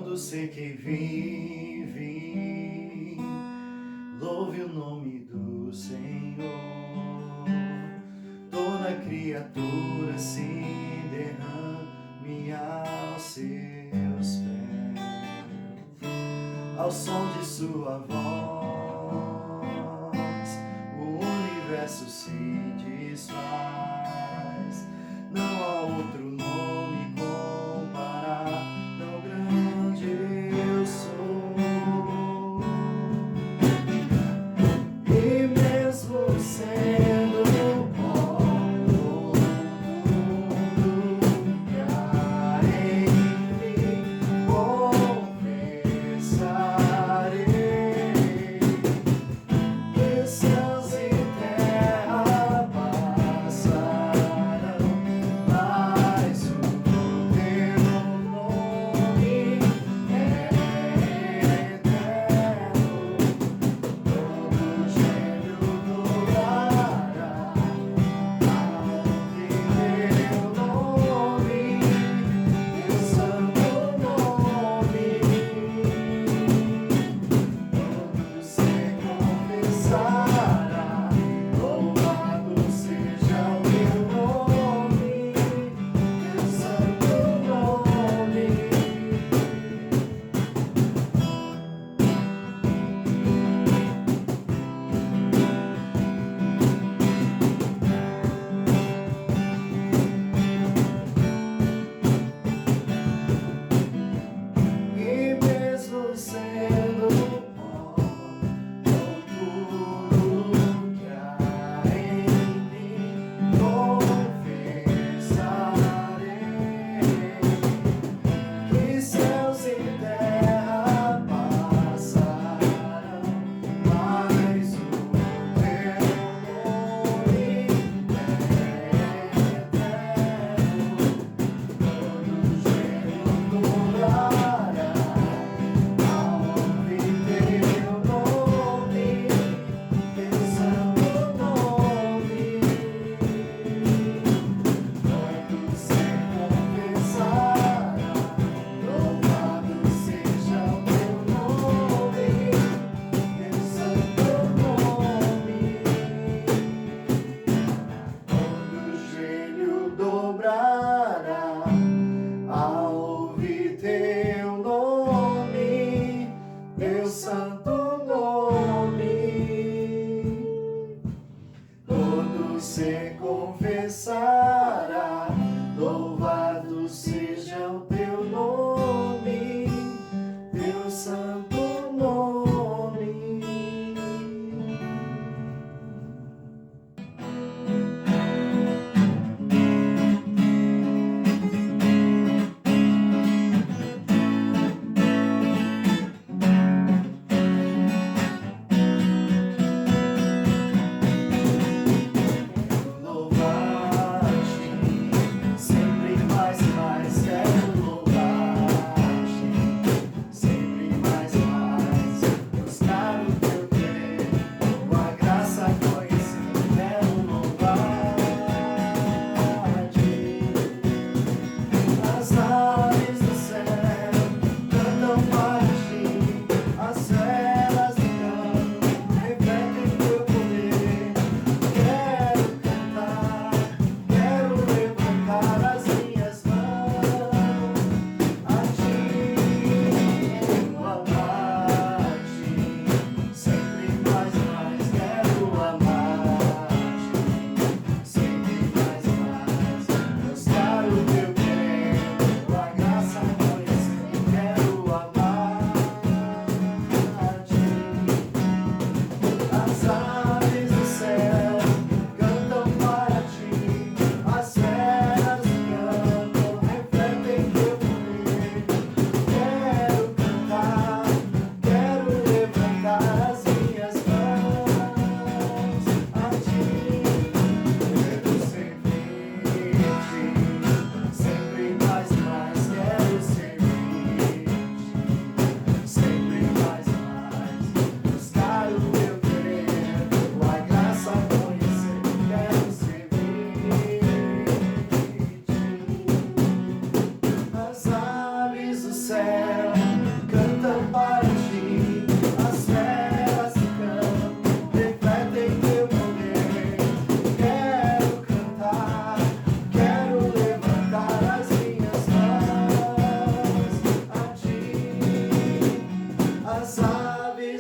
Quando sei que vive, louve o nome do Senhor. Toda criatura se derrame aos seus pés, ao som de sua voz, o universo se desfaz. Não há outro nome comparar, tão grande eu sou. E mesmo sendo pó, o mundo em mim confessarei que céus e terra passarão,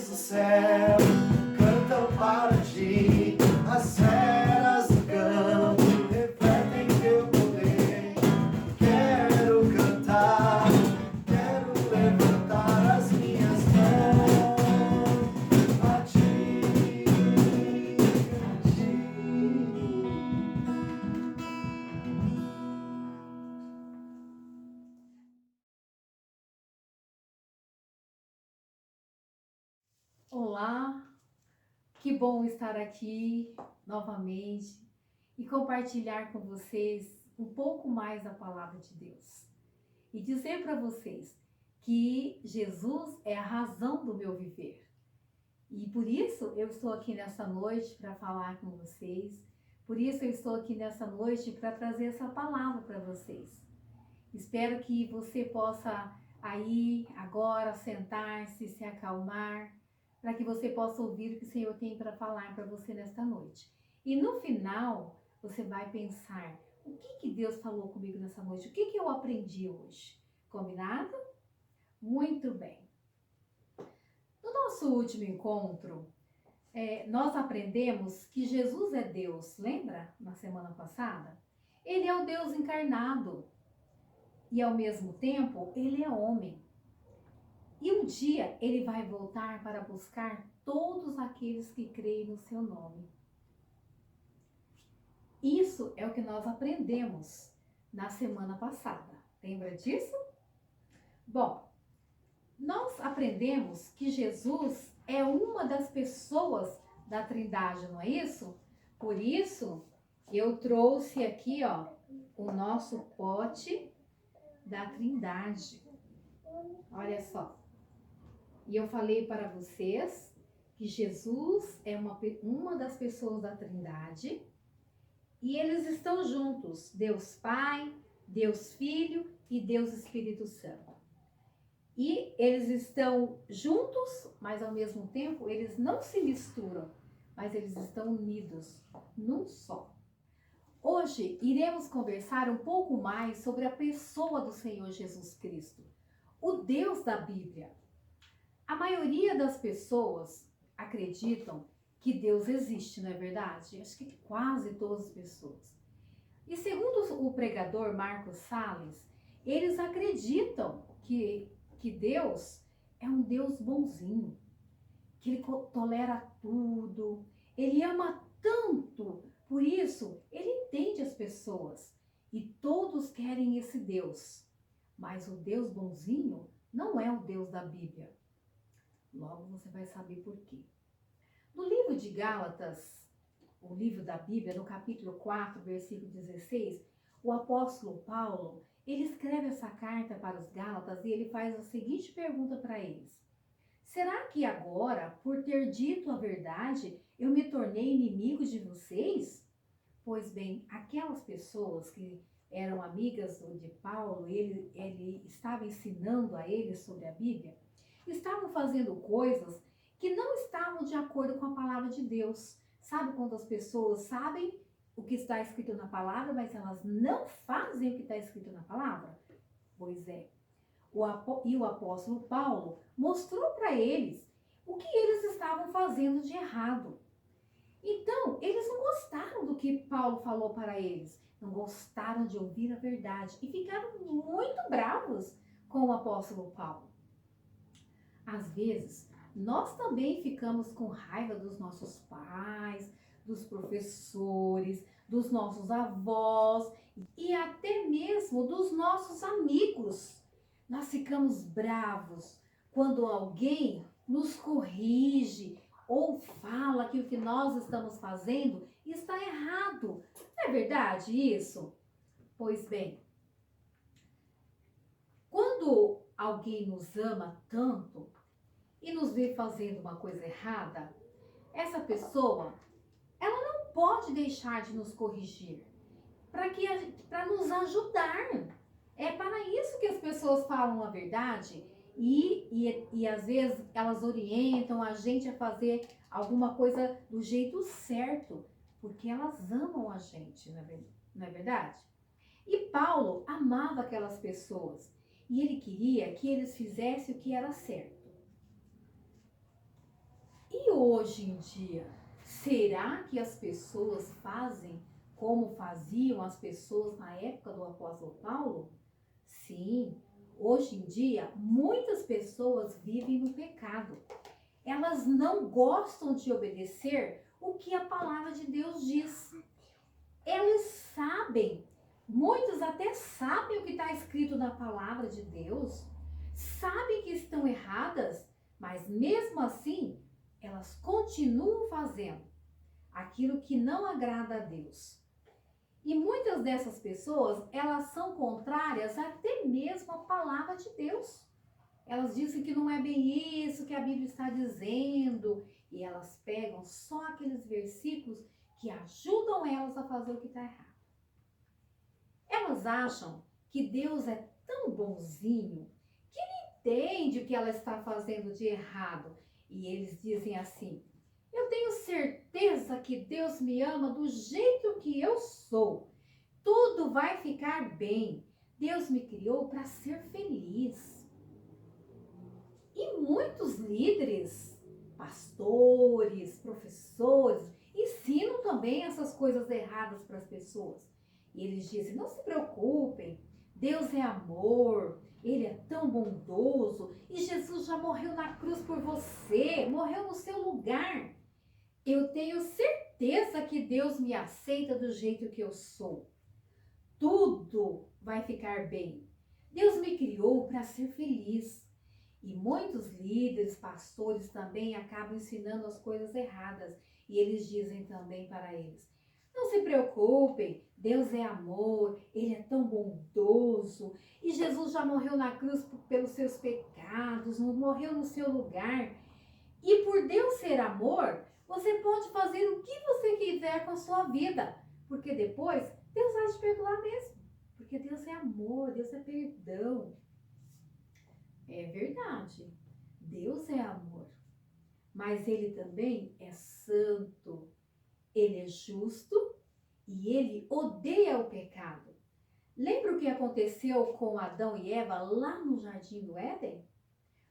aves do céu cantam para ti, as feras do campo refletem teu poder. Quero cantar, quero levantar as minhas mãos a ti, a ti. Olá, que bom estar aqui novamente e compartilhar com vocês um pouco mais da palavra de Deus. E dizer para vocês que Jesus é a razão do meu viver. E por isso eu estou aqui nessa noite para falar com vocês. Por isso eu estou aqui nessa noite para trazer essa palavra para vocês. Espero que você possa aí agora sentar-se, se acalmar, para que você possa ouvir o que o Senhor tem para falar para você nesta noite. E no final, você vai pensar, o que Deus falou comigo nessa noite? O que eu aprendi hoje? Combinado? Muito bem. No nosso último encontro, nós aprendemos que Jesus é Deus, lembra? Na semana passada? Ele é o Deus encarnado e ao mesmo tempo ele é homem. E um dia ele vai voltar para buscar todos aqueles que creem no seu nome. Isso é o que nós aprendemos na semana passada. Lembra disso? Bom, nós aprendemos que Jesus é uma das pessoas da Trindade, não é isso? Por isso, eu trouxe aqui, ó, o nosso pote da Trindade. Olha só. E eu falei para vocês que Jesus é uma das pessoas da Trindade e eles estão juntos, Deus Pai, Deus Filho e Deus Espírito Santo. E eles estão juntos, mas ao mesmo tempo eles não se misturam, mas eles estão unidos num só. Hoje iremos conversar um pouco mais sobre a pessoa do Senhor Jesus Cristo, o Deus da Bíblia. A maioria das pessoas acreditam que Deus existe, não é verdade? Acho que quase todas as pessoas. E segundo o pregador Marcos Salles, eles acreditam que Deus é um Deus bonzinho, que ele tolera tudo, ele ama tanto, por isso ele entende as pessoas e todos querem esse Deus. Mas o Deus bonzinho não é o Deus da Bíblia. Logo você vai saber por quê. No livro de Gálatas, o livro da Bíblia, no capítulo 4, versículo 16, o apóstolo Paulo, ele escreve essa carta para os Gálatas e ele faz a seguinte pergunta para eles. Será que agora, por ter dito a verdade, eu me tornei inimigo de vocês? Pois bem, aquelas pessoas que eram amigas de Paulo, ele estava ensinando a eles sobre a Bíblia, estavam fazendo coisas que não estavam de acordo com a palavra de Deus. Sabe quando as pessoas sabem o que está escrito na palavra, mas elas não fazem o que está escrito na palavra? Pois é. E o apóstolo Paulo mostrou para eles o que eles estavam fazendo de errado. Então, eles não gostaram do que Paulo falou para eles, não gostaram de ouvir a verdade e ficaram muito bravos com o apóstolo Paulo. Às vezes, nós também ficamos com raiva dos nossos pais, dos professores, dos nossos avós e até mesmo dos nossos amigos. Nós ficamos bravos quando alguém nos corrige ou fala que o que nós estamos fazendo está errado. Não é verdade isso? Pois bem, quando alguém nos ama tanto e nos vê fazendo uma coisa errada, essa pessoa, ela não pode deixar de nos corrigir para nos ajudar. É para isso que as pessoas falam a verdade e às vezes elas orientam a gente a fazer alguma coisa do jeito certo, porque elas amam a gente, não é verdade? E Paulo amava aquelas pessoas e ele queria que eles fizessem o que era certo. hoje em dia, será que as pessoas fazem como faziam as pessoas na época do apóstolo Paulo? Sim, hoje em dia, muitas pessoas vivem no pecado. Elas não gostam de obedecer o que a palavra de Deus diz. Elas sabem, muitos até sabem o que está escrito na palavra de Deus, sabem que estão erradas, mas mesmo assim, elas continuam fazendo aquilo que não agrada a Deus. E muitas dessas pessoas, elas são contrárias até mesmo à palavra de Deus. Elas dizem que não é bem isso que a Bíblia está dizendo. E elas pegam só aqueles versículos que ajudam elas a fazer o que está errado. Elas acham que Deus é tão bonzinho que ele entende o que ela está fazendo de errado. E eles dizem assim: eu tenho certeza que Deus me ama do jeito que eu sou. Tudo vai ficar bem. Deus me criou para ser feliz. E muitos líderes, pastores, professores, ensinam também essas coisas erradas para as pessoas. E eles dizem: não se preocupem, Deus é amor, Ele é tão bondoso e Jesus já morreu na cruz por você, morreu no seu lugar. Eu tenho certeza que Deus me aceita do jeito que eu sou. Tudo vai ficar bem. Deus me criou para ser feliz. E muitos líderes, pastores também acabam ensinando as coisas erradas. E eles dizem também para eles: não se preocupem, Deus é amor, Ele é tão bondoso. E Jesus já morreu na cruz pelos seus pecados, morreu no seu lugar. E por Deus ser amor, você pode fazer o que você quiser com a sua vida. Porque depois, Deus vai te perdoar mesmo. Porque Deus é amor, Deus é perdão. É verdade, Deus é amor, mas Ele também é santo, Ele é justo e Ele odeia o pecado. Lembra o que aconteceu com Adão e Eva lá no Jardim do Éden?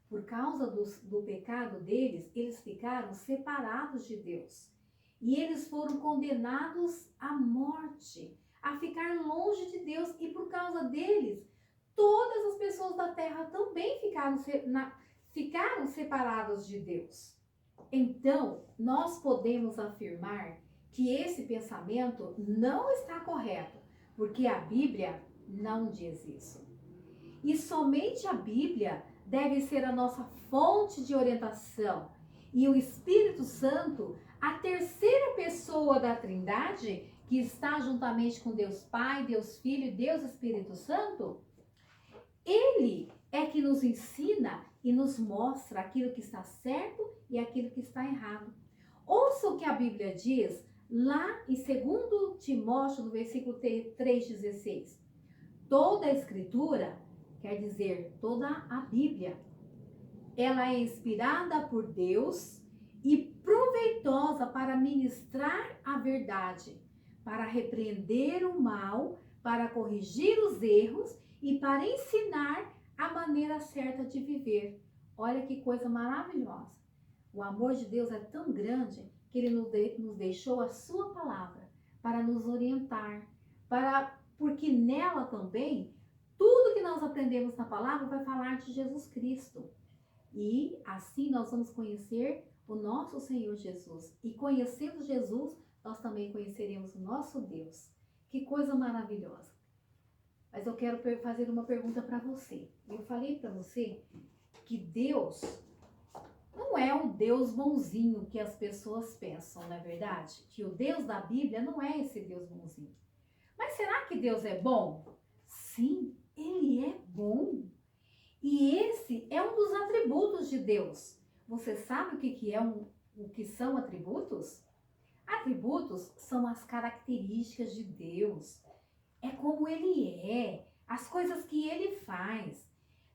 Por causa do pecado deles, eles ficaram separados de Deus. E eles foram condenados à morte, a ficar longe de Deus. E por causa deles, todas as pessoas da terra também ficaram separadas de Deus. Então, nós podemos afirmar que esse pensamento não está correto, porque a Bíblia não diz isso. E somente a Bíblia deve ser a nossa fonte de orientação. E o Espírito Santo, a terceira pessoa da Trindade, que está juntamente com Deus Pai, Deus Filho e Deus Espírito Santo, Ele é que nos ensina e nos mostra aquilo que está certo e aquilo que está errado. Ouça o que a Bíblia diz lá em 2 Timóteo, no versículo 3,16. Toda a Escritura, quer dizer, toda a Bíblia, ela é inspirada por Deus e proveitosa para ministrar a verdade, para repreender o mal, para corrigir os erros e para ensinar a maneira certa de viver. Olha que coisa maravilhosa. O amor de Deus é tão grande que Ele nos deixou a sua palavra para nos orientar, porque nela também, tudo que nós aprendemos na palavra vai falar de Jesus Cristo. E assim nós vamos conhecer o nosso Senhor Jesus. E conhecendo Jesus, nós também conheceremos o nosso Deus. Que coisa maravilhosa. Mas eu quero fazer uma pergunta para você. Eu falei para você que Deus não é o Deus bonzinho que as pessoas pensam, não é verdade? Que o Deus da Bíblia não é esse Deus bonzinho. Mas será que Deus é bom? Sim, Ele é bom. E esse é um dos atributos de Deus. Você sabe o que são atributos? Atributos são as características de Deus. É como Ele é, as coisas que Ele faz.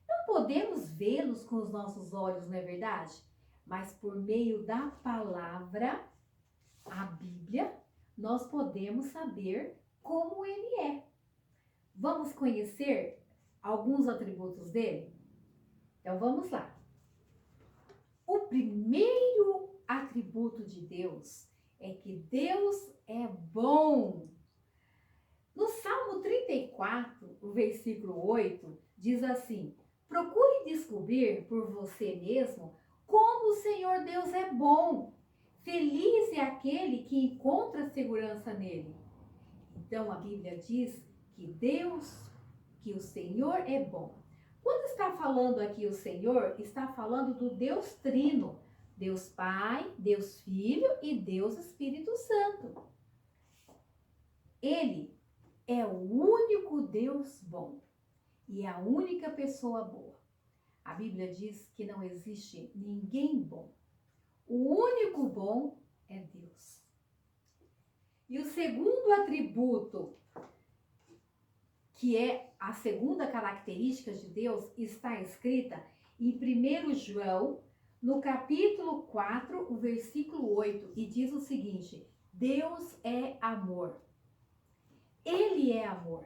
Não podemos vê-los com os nossos olhos, não é verdade? Mas por meio da palavra, a Bíblia, nós podemos saber como Ele é. Vamos conhecer alguns atributos dele? Então vamos lá. O primeiro atributo de Deus é que Deus é bom. No Salmo 34, o versículo 8, diz assim: procure descobrir por você mesmo como o Senhor Deus é bom. Feliz é aquele que encontra segurança nele. Então a Bíblia diz que o Senhor é bom. Quando está falando aqui o Senhor, está falando do Deus Trino, Deus Pai, Deus Filho e Deus Espírito Santo. Ele é o único Deus bom e a única pessoa boa. A Bíblia diz que não existe ninguém bom. O único bom é Deus. E o segundo atributo, que é a segunda característica de Deus, está escrita em 1 João, no capítulo 4, o versículo 8, e diz o seguinte: Deus é amor. Ele é amor.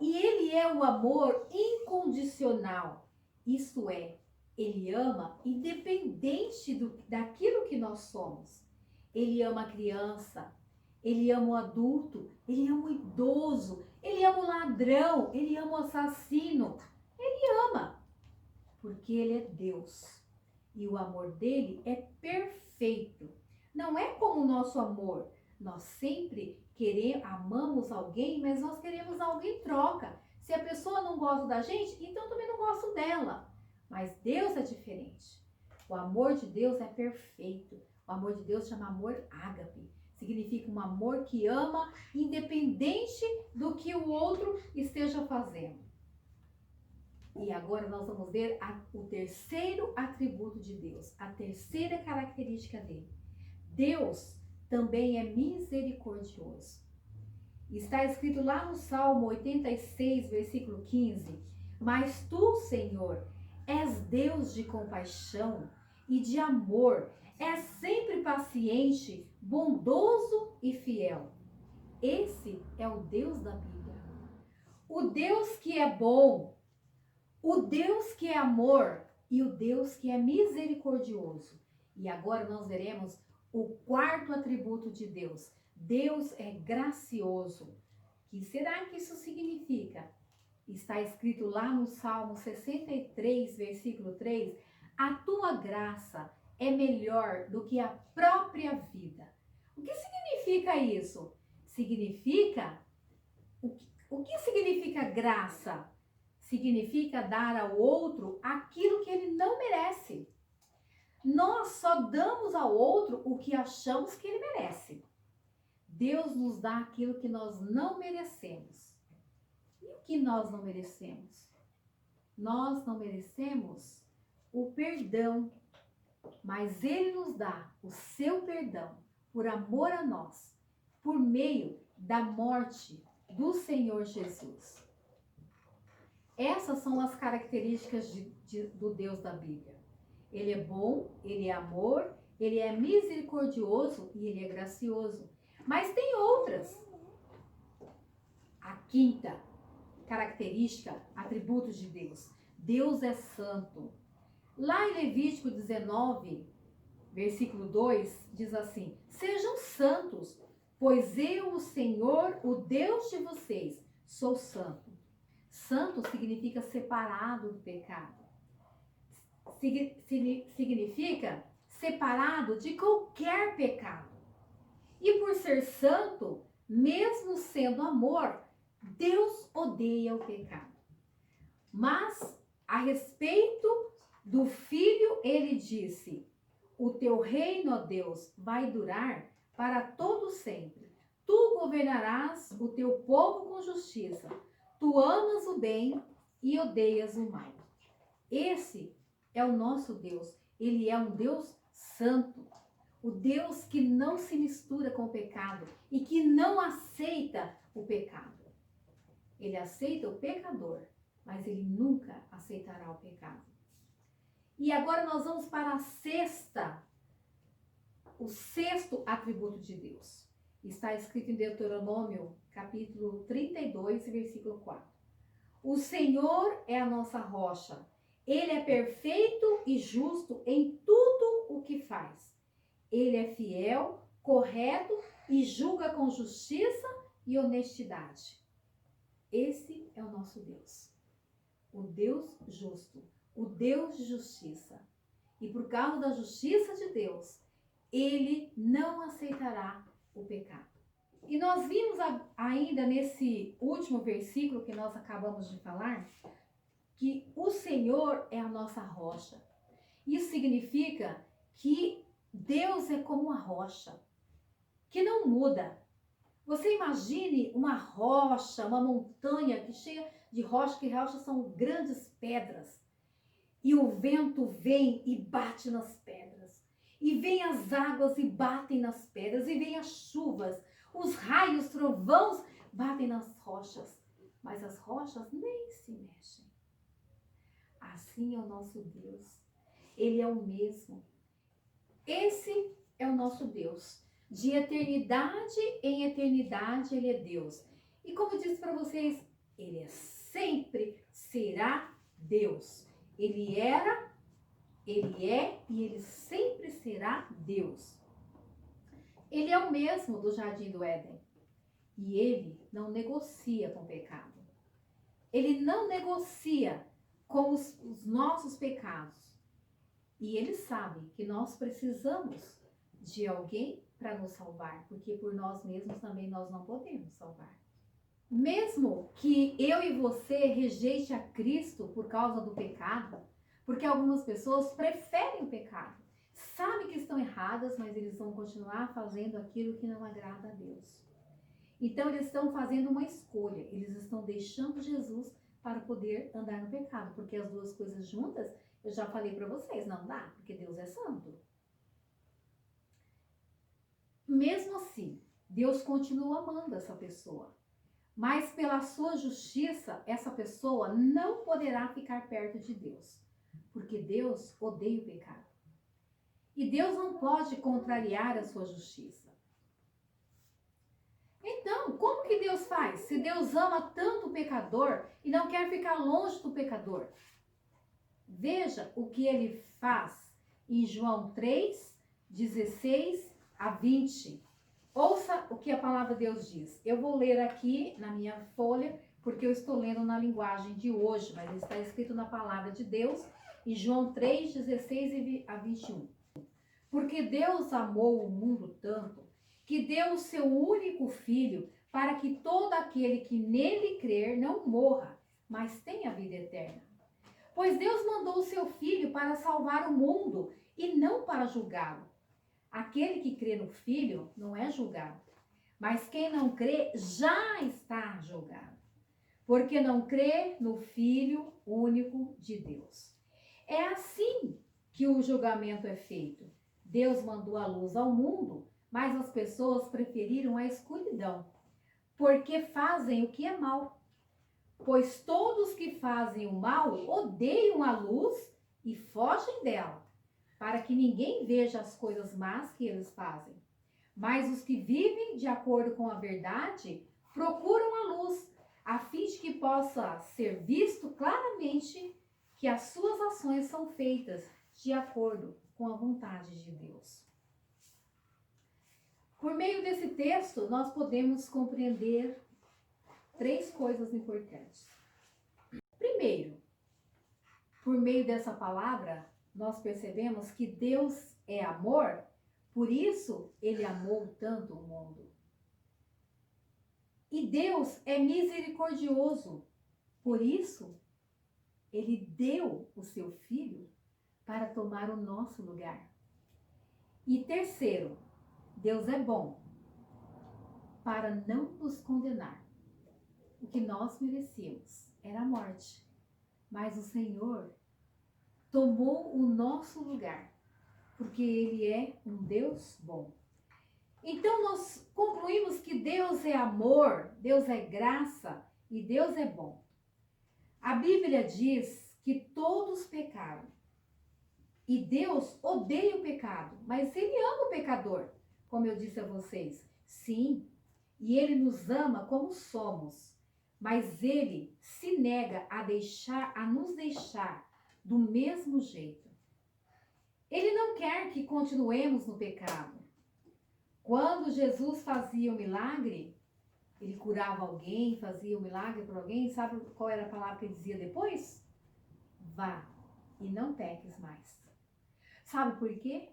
E ele é o amor incondicional. Isso é, ele ama independente daquilo que nós somos. Ele ama a criança, ele ama o adulto, ele ama o idoso, ele ama o ladrão, ele ama o assassino. Ele ama, porque ele é Deus. E o amor dele é perfeito. Não é como o nosso amor. Nós sempre amamos alguém, mas nós queremos alguém em troca. Se a pessoa não gosta da gente, então eu também não gosto dela. Mas Deus é diferente. O amor de Deus é perfeito. O amor de Deus chama amor ágape. Significa um amor que ama independente do que o outro esteja fazendo. E agora nós vamos ver o terceiro atributo de Deus, a terceira característica dele. Deus também é misericordioso. Está escrito lá no Salmo 86, versículo 15: mas tu, Senhor, és Deus de compaixão e de amor, és sempre paciente, bondoso e fiel. Esse é o Deus da Bíblia. O Deus que é bom, o Deus que é amor e o Deus que é misericordioso. E agora nós veremos o quarto atributo de Deus. Deus é gracioso. O que será que isso significa? Está escrito lá no Salmo 63, versículo 3, a tua graça é melhor do que a própria vida. O que significa isso? O que significa graça? Significa dar ao outro aquilo que ele não merece. Nós só damos ao outro o que achamos que ele merece. Deus nos dá aquilo que nós não merecemos. E o que nós não merecemos? Nós não merecemos o perdão, mas Ele nos dá o seu perdão por amor a nós, por meio da morte do Senhor Jesus. Essas são as características do Deus da Bíblia. Ele é bom, ele é amor, ele é misericordioso e ele é gracioso. Mas tem outras. A quinta característica, atributos de Deus. Deus é santo. Lá em Levítico 19, versículo 2, diz assim: sejam santos, pois eu, o Senhor, o Deus de vocês, sou santo. Santo significa separado do pecado. Significa separado de qualquer pecado. E por ser santo, mesmo sendo amor, Deus odeia o pecado. Mas, a respeito do Filho, ele disse: o teu reino, ó Deus, vai durar para todo sempre. Tu governarás o teu povo com justiça. Tu amas o bem e odeias o mal. Esse é o nosso Deus. Ele é um Deus santo. O Deus que não se mistura com o pecado e que não aceita o pecado. Ele aceita o pecador, mas ele nunca aceitará o pecado. E agora nós vamos para o sexto atributo de Deus. Está escrito em Deuteronômio, capítulo 32, versículo 4. O Senhor é a nossa rocha. Ele é perfeito e justo em tudo o que faz. Ele é fiel, correto e julga com justiça e honestidade. Esse é o nosso Deus. O Deus justo, o Deus de justiça. E por causa da justiça de Deus, ele não aceitará o pecado. E nós vimos ainda nesse último versículo que nós acabamos de falar, que o Senhor é a nossa rocha. Isso significa que Deus é como uma rocha, que não muda. Você imagine uma rocha, uma montanha que cheia de rocha, que rochas são grandes pedras. E o vento vem e bate nas pedras. E vem as águas e batem nas pedras. E vem as chuvas, os raios, trovões batem nas rochas. Mas as rochas nem se mexem. Assim é o nosso Deus. Ele é o mesmo. Esse é o nosso Deus. De eternidade em eternidade, ele é Deus. E como disse para vocês, ele sempre será Deus. Ele era, ele é e ele sempre será Deus. Ele é o mesmo do Jardim do Éden. E ele não negocia com o pecado. Ele não negocia com os nossos pecados. E ele sabe que nós precisamos de alguém para nos salvar, porque por nós mesmos também nós não podemos salvar. Mesmo que eu e você rejeite a Cristo por causa do pecado, porque algumas pessoas preferem o pecado, sabem que estão erradas, mas eles vão continuar fazendo aquilo que não agrada a Deus. Então eles estão fazendo uma escolha, eles estão deixando Jesus para poder andar no pecado, porque as duas coisas juntas, eu já falei para vocês, não dá, porque Deus é santo. Mesmo assim, Deus continua amando essa pessoa. Mas pela sua justiça, essa pessoa não poderá ficar perto de Deus. Porque Deus odeia o pecado. E Deus não pode contrariar a sua justiça. Então, como que Deus faz? Se Deus ama tanto o pecador e não quer ficar longe do pecador. Veja o que ele faz em João 3, 16 a 20. Ouça o que a palavra de Deus diz. Eu vou ler aqui na minha folha, porque eu estou lendo na linguagem de hoje, mas está escrito na palavra de Deus, em João 3, 16 a 21. Porque Deus amou o mundo tanto, que deu o seu único filho, para que todo aquele que nele crer não morra, mas tenha vida eterna. Pois Deus mandou o seu filho para salvar o mundo, e não para julgá-lo. Aquele que crê no Filho não é julgado, mas quem não crê já está julgado, porque não crê no Filho único de Deus. É assim que o julgamento é feito. Deus mandou a luz ao mundo, mas as pessoas preferiram a escuridão, porque fazem o que é mal. Pois todos que fazem o mal odeiam a luz e fogem dela, para que ninguém veja as coisas más que eles fazem. Mas os que vivem de acordo com a verdade procuram a luz, a fim de que possa ser visto claramente que as suas ações são feitas de acordo com a vontade de Deus. Por meio desse texto, nós podemos compreender 3 coisas importantes. Primeiro, por meio dessa palavra, nós percebemos que Deus é amor, por isso ele amou tanto o mundo. E Deus é misericordioso, por isso ele deu o seu filho para tomar o nosso lugar. E terceiro, Deus é bom para não nos condenar. O que nós merecíamos era a morte, mas o Senhor tomou o nosso lugar, porque ele é um Deus bom. Então nós concluímos que Deus é amor, Deus é graça e Deus é bom. A Bíblia diz que todos pecaram. E Deus odeia o pecado, mas ele ama o pecador, como eu disse a vocês. Sim, e ele nos ama como somos, mas ele se nega a nos deixar do mesmo jeito. Ele não quer que continuemos no pecado. Quando Jesus fazia o milagre, ele curava alguém, fazia o milagre por alguém, sabe qual era a palavra que ele dizia depois? Vá e não peques mais. Sabe por quê?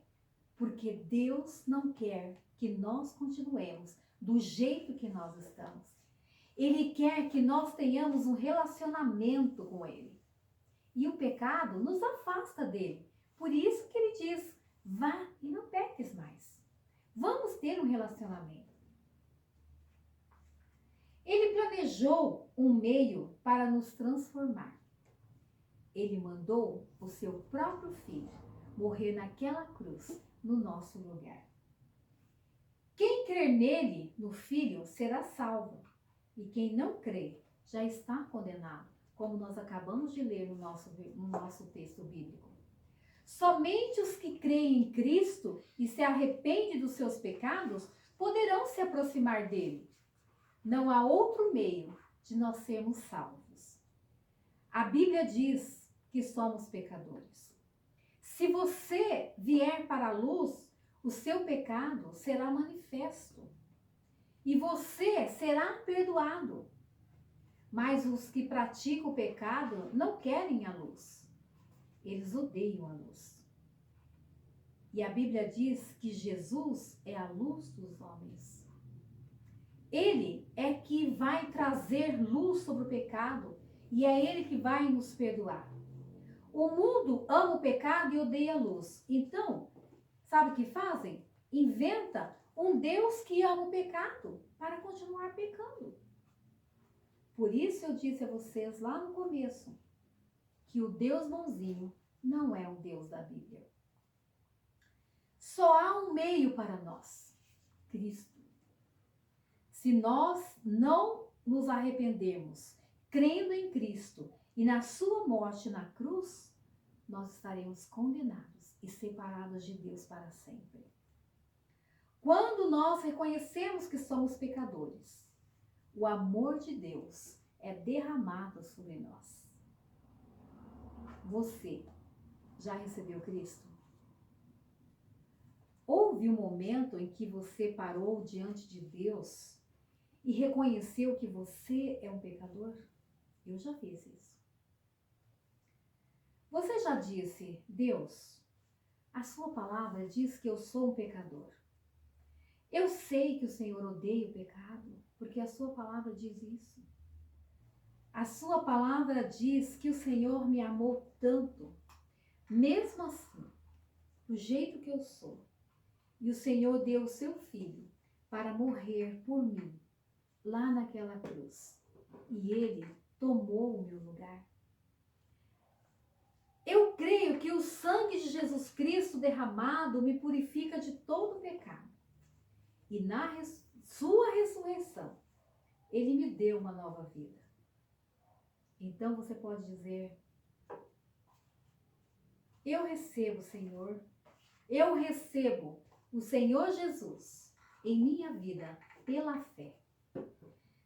Porque Deus não quer que nós continuemos do jeito que nós estamos. Ele quer que nós tenhamos um relacionamento com Ele. E o pecado nos afasta dele. Por isso que ele diz, vá e não peques mais. Vamos ter um relacionamento. Ele planejou um meio para nos transformar. Ele mandou o seu próprio filho morrer naquela cruz, no nosso lugar. Quem crer nele, no Filho, será salvo. E quem não crê, já está condenado, como nós acabamos de ler no nosso texto bíblico. Somente os que creem em Cristo e se arrependem dos seus pecados poderão se aproximar dele. Não há outro meio de nós sermos salvos. A Bíblia diz que somos pecadores. Se você vier para a luz, o seu pecado será manifesto e você será perdoado. Mas os que praticam o pecado não querem a luz. Eles odeiam a luz. E a Bíblia diz que Jesus é a luz dos homens. Ele é que vai trazer luz sobre o pecado e é ele que vai nos perdoar. O mundo ama o pecado e odeia a luz. Então, sabe o que fazem? Inventa um Deus que ama o pecado para continuar pecando. Por isso eu disse a vocês lá no começo que o Deus bonzinho não é um Deus da Bíblia. Só há um meio para nós, Cristo. Se nós não nos arrependermos, crendo em Cristo e na sua morte na cruz, nós estaremos condenados e separados de Deus para sempre. Quando nós reconhecemos que somos pecadores, o amor de Deus é derramado sobre nós. Você já recebeu Cristo? Houve um momento em que você parou diante de Deus e reconheceu que você é um pecador? Eu já fiz isso. Você já disse, Deus, a sua palavra diz que eu sou um pecador. Eu sei que o Senhor odeia o pecado, porque a sua palavra diz isso. A sua palavra diz que o Senhor me amou tanto, mesmo assim, do jeito que eu sou. E o Senhor deu o seu filho para morrer por mim, lá naquela cruz. E ele tomou o meu lugar. Eu creio que o sangue de Jesus Cristo derramado me purifica de todo pecado. E na sua ressurreição, ele me deu uma nova vida. Então você pode dizer, eu recebo, Senhor, eu recebo o Senhor Jesus em minha vida pela fé.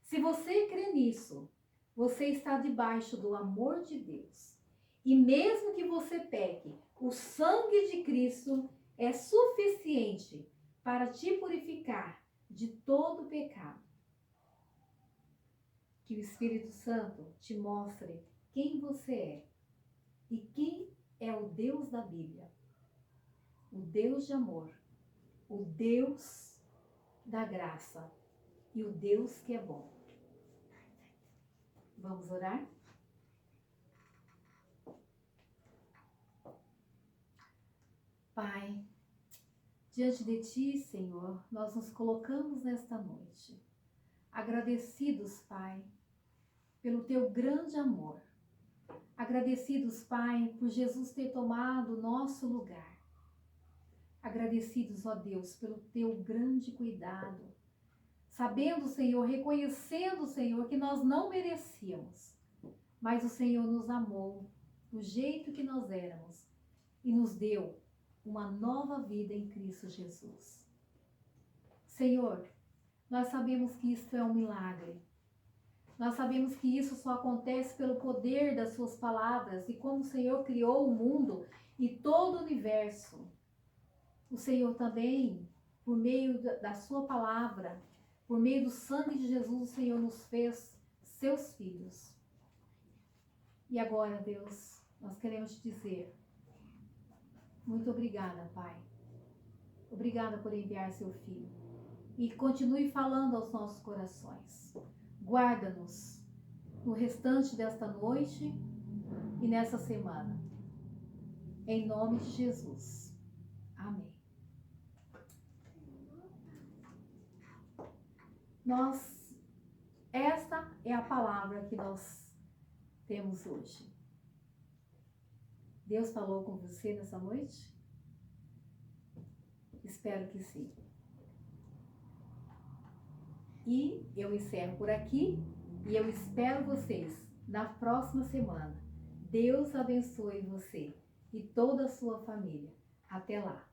Se você crê nisso, você está debaixo do amor de Deus. E mesmo que você peque, o sangue de Cristo é suficiente para te purificar de todo pecado. Que o Espírito Santo te mostre quem você é e quem é o Deus da Bíblia. O Deus de amor, o Deus da graça e o Deus que é bom. Vamos orar? Pai, diante de Ti, Senhor, nós nos colocamos nesta noite, agradecidos, Pai, pelo Teu grande amor. Agradecidos, Pai, por Jesus ter tomado o nosso lugar. Agradecidos, ó Deus, pelo Teu grande cuidado. Sabendo, Senhor, reconhecendo, Senhor, que nós não merecíamos, mas o Senhor nos amou do jeito que nós éramos e nos deu uma nova vida em Cristo Jesus. Senhor, nós sabemos que isto é um milagre. Nós sabemos que isso só acontece pelo poder das suas palavras e como o Senhor criou o mundo e todo o universo. O Senhor também, por meio da sua palavra, por meio do sangue de Jesus, o Senhor nos fez seus filhos. E agora, Deus, nós queremos te dizer, muito obrigada, Pai. Obrigada por enviar seu Filho. E continue falando aos nossos corações. Guarda-nos no restante desta noite e nessa semana. Em nome de Jesus. Amém. Esta é a palavra que nós temos hoje. Deus falou com você nessa noite? Espero que sim. E eu encerro por aqui e eu espero vocês na próxima semana. Deus abençoe você e toda a sua família. Até lá.